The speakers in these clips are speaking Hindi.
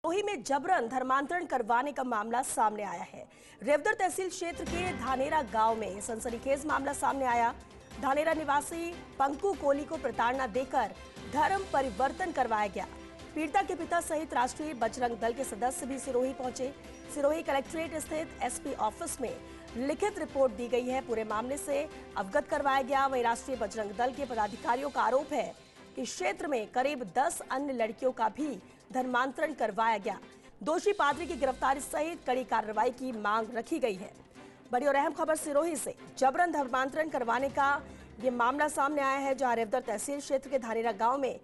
सिरोही में जबरन धर्मांतरण करवाने का मामला सामने आया है। रेवदर तहसील क्षेत्र के धानेरा गांव में सनसनीखेज मामला सामने आया। धानेरा निवासी पंकु कोली को प्रताड़ना देकर धर्म परिवर्तन करवाया गया। पीड़िता के पिता सहित राष्ट्रीय बजरंग दल के सदस्य भी सिरोही पहुंचे। सिरोही कलेक्ट्रेट स्थित एसपी ऑफिस में लिखित रिपोर्ट दी गई है। पूरे मामले से अवगत करवाया गया। वहीं राष्ट्रीय बजरंग दल के पदाधिकारियों का आरोप है कि क्षेत्र में करीब 10 अन्य लड़कियों का भी धर्मांतरण करवाया गया। दोषी पादरी की गिरफ्तारी सहित कड़ी कार्रवाई की मांग रखी गई है। बड़ी और अहम खबर सिरोही से जबरन धर्मांतरण करवाने का ये मामला सामने आया है, जहां रेवदर तहसील क्षेत्र के धानेरा गांव में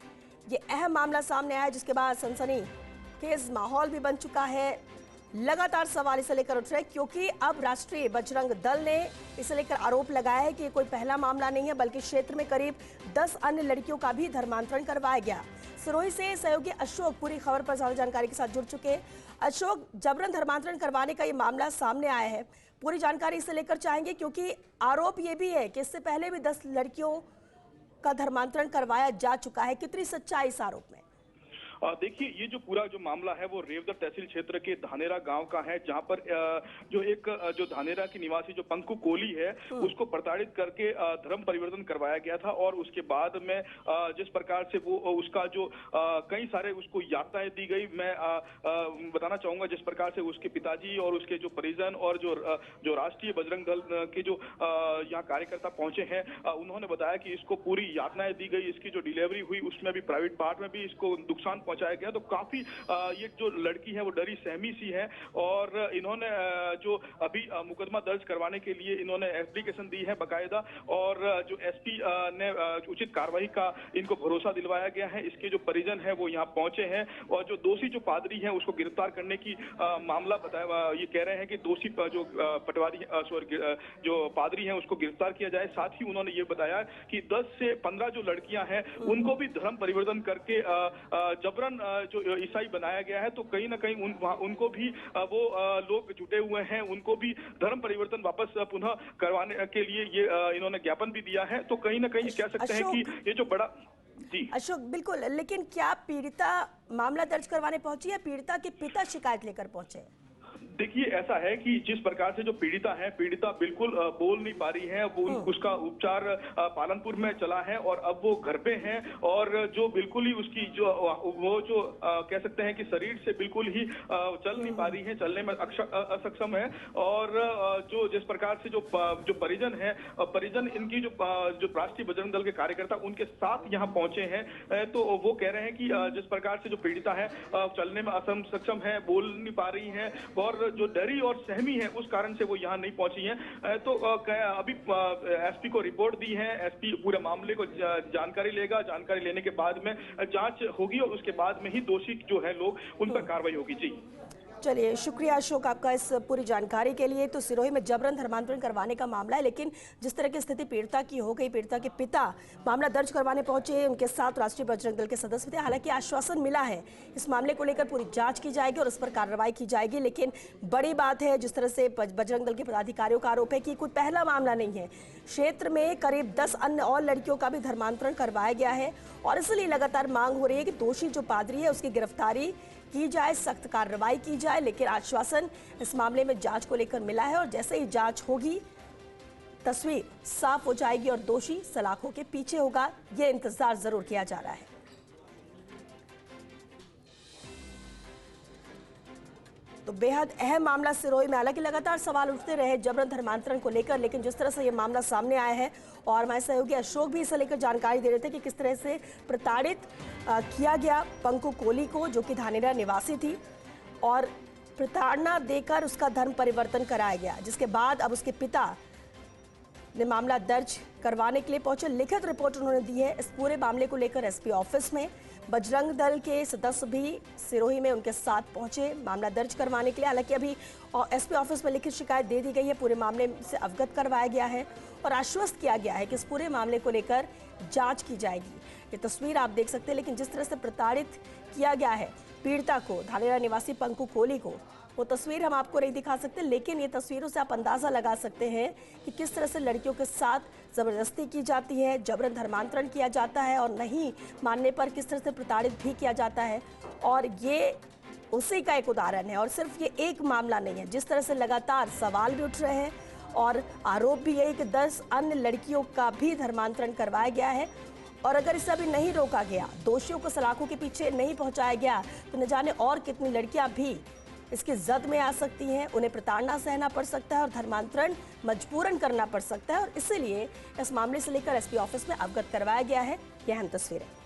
ये अहम मामला सामने आया, जिसके बाद सनसनीखेज माहौल भी बन चुका है। लगातार सवाल इसे लेकर उठ रहे हैं क्योंकि अब राष्ट्रीय बजरंग दल ने इसे लेकर आरोप लगाया है कि ये कोई पहला मामला नहीं है, बल्कि क्षेत्र में करीब 10 अन्य लड़कियों का भी धर्मांतरण करवाया गया। सिरोही से सहयोगी अशोक पूरी खबर पर ज्यादा जानकारी के साथ जुड़ चुके हैं। अशोक, जबरन धर्मांतरण करवाने का ये मामला सामने आया है, पूरी जानकारी इसे लेकर चाहेंगे क्योंकि आरोप ये भी है कि इससे पहले भी 10 लड़कियों का धर्मांतरण करवाया जा चुका है। कितनी सच्चाई इस आरोप में? देखिए, ये जो पूरा जो मामला है वो रेवदर तहसील क्षेत्र के धानेरा गांव का है, जहां पर जो धानेरा की निवासी जो पंकु कोली है उसको प्रताड़ित करके धर्म परिवर्तन करवाया गया था। और उसके बाद में जिस प्रकार से वो उसका जो कई सारे उसको यातनाएं दी गई। मैं बताना चाहूंगा जिस प्रकार से उसके पिताजी और उसके जो परिजन और जो राष्ट्रीय बजरंग दल के जो यहाँ कार्यकर्ता पहुंचे हैं, उन्होंने बताया कि इसको पूरी यातनाएं दी गई। इसकी जो डिलीवरी हुई उसमें भी प्राइवेट पार्ट में भी इसको नुकसान पहुंचाया गया। तो काफी ये जो लड़की है वो डरी सहमी सी है और इन्होंने जो अभी मुकदमा दर्ज करवाने के लिए इन्होंने एप्लीकेशन दी है बाकायदा। और जो एसपी ने उचित कार्रवाई का इनको भरोसा दिलवाया गया है। इसके जो परिजन है वो यहाँ पहुंचे हैं और जो दोषी जो पादरी है उसको गिरफ्तार करने की मामला बताया। ये कह रहे हैं कि दोषी जो पटवारी जो पादरी है उसको गिरफ्तार किया जाए। साथ ही उन्होंने ये बताया कि 10 से 15 जो लड़कियां हैं उनको भी धर्म परिवर्तन करके जबरन जो ईसाई बनाया गया है। तो कहीं ना कहीं उनको भी वो लोग जुटे हुए हैं, उनको भी धर्म परिवर्तन वापस पुनः करवाने के लिए ये इन्होंने ज्ञापन भी दिया है। तो कहीं ना कहीं कह सकते हैं कि ये जो बड़ा जी अशोक, बिल्कुल, लेकिन क्या पीड़िता मामला दर्ज करवाने पहुंची या पीड़िता के पिता शिकायत लेकर पहुंचे? देखिए, ऐसा है कि जिस प्रकार से जो पीड़िता बिल्कुल बोल नहीं पा रही है। वो उसका उपचार पालनपुर में चला है और अब वो घर पे हैं और जो बिल्कुल ही उसकी जो कह सकते हैं कि शरीर से बिल्कुल ही चल नहीं पा रही है, चलने में असक्षम है। और जो जिस प्रकार से जो परिजन है, परिजन इनकी जो राष्ट्रीय बजरंग दल के कार्यकर्ता उनके साथ यहाँ पहुंचे हैं। तो वो कह रहे हैं कि जिस प्रकार से जो पीड़िता है चलने में असक्षम है, बोल नहीं पा रही है और जो डरी और सहमी है उस कारण से वो यहाँ नहीं पहुंची हैं। तो अभी एसपी को रिपोर्ट दी है। एसपी पूरे मामले को जानकारी लेगा। जानकारी लेने के बाद में जांच होगी और उसके बाद में ही दोषी जो है लोग उन पर कार्रवाई होगी। जी चलिए, शुक्रिया अशोक आपका इस पूरी जानकारी के लिए। तो सिरोही में जबरन धर्मांतरण करवाने का मामला है, लेकिन जिस तरह की स्थिति पीड़िता की हो गई, पीड़िता के पिता मामला दर्ज करवाने पहुंचे, उनके साथ राष्ट्रीय बजरंग दल के सदस्य थे। हालांकि आश्वासन मिला है इस मामले को लेकर पूरी जांच की जाएगी और उस पर कार्रवाई की जाएगी। लेकिन बड़ी बात है, जिस तरह से बजरंग दल के पदाधिकारियों का आरोप है कि कोई पहला मामला नहीं है। क्षेत्र में करीब 10 अन्य और लड़कियों का भी धर्मांतरण करवाया गया है और इसलिए लगातार मांग हो रही है कि दोषी जो पादरी है उसकी गिरफ्तारी की जाए, सख्त कार्रवाई की जाए। लेकिन आश्वासन इस मामले में जांच को लेकर मिला है और जैसे ही जांच होगी तस्वीर साफ हो जाएगी और दोषी सलाखों के पीछे होगा। यह इंतजार जरूर किया जा रहा है। तो बेहद अहम मामला सिरोही में, हालांकि लगातार सवाल उठते रहे जबरन धर्मांतरण को लेकर, लेकिन जिस तरह से ये मामला सामने आया है और हमारे सहयोगी अशोक भी इसे लेकर जानकारी दे रहे थे कि किस तरह से प्रताड़ित किया गया पंकु कोली को, जो कि धानेरा निवासी थी, और प्रताड़ना देकर उसका धर्म परिवर्तन कराया गया, जिसके बाद अब उसके पिता ने मामला दर्ज करवाने के लिए पहुंचे। लिखित रिपोर्ट उन्होंने दी है इस पूरे मामले को लेकर एसपी ऑफिस में। बजरंग दल के सदस्य भी सिरोही में उनके साथ पहुंचे मामला दर्ज करवाने के लिए। हालांकि अभी एसपी ऑफिस में लिखित शिकायत दे दी गई है, पूरे मामले से अवगत करवाया गया है और आश्वस्त किया गया है कि इस पूरे मामले को लेकर जांच की जाएगी। ये तस्वीर आप देख सकते हैं। लेकिन जिस तरह से प्रताड़ित किया गया है पीड़िता को, धानेरा निवासी पंकु कोली को, वो तस्वीर हम आपको नहीं दिखा सकते, लेकिन ये तस्वीरों से आप अंदाजा लगा सकते हैं कि किस तरह से लड़कियों के साथ जबरदस्ती की जाती है, जबरन धर्मांतरण किया जाता है और नहीं मानने पर किस तरह से प्रताड़ित भी किया जाता है। और ये उसी का एक उदाहरण है। और सिर्फ ये एक मामला नहीं है, जिस तरह से लगातार सवाल भी उठ रहे हैं और आरोप भी है कि 10 अन्य लड़कियों का भी धर्मांतरण करवाया गया है। और अगर इसे अभी नहीं रोका गया, दोषियों को सलाखों के पीछे नहीं पहुंचाया गया, तो न जाने और कितनी लड़कियां भी इसकी जद में आ सकती हैं, उन्हें प्रताड़ना सहना पड़ सकता है और धर्मांतरण मजबूरन करना पड़ सकता है। और इसीलिए इस मामले से लेकर एसपी ऑफिस में अवगत करवाया गया है। यह अहम तस्वीरें।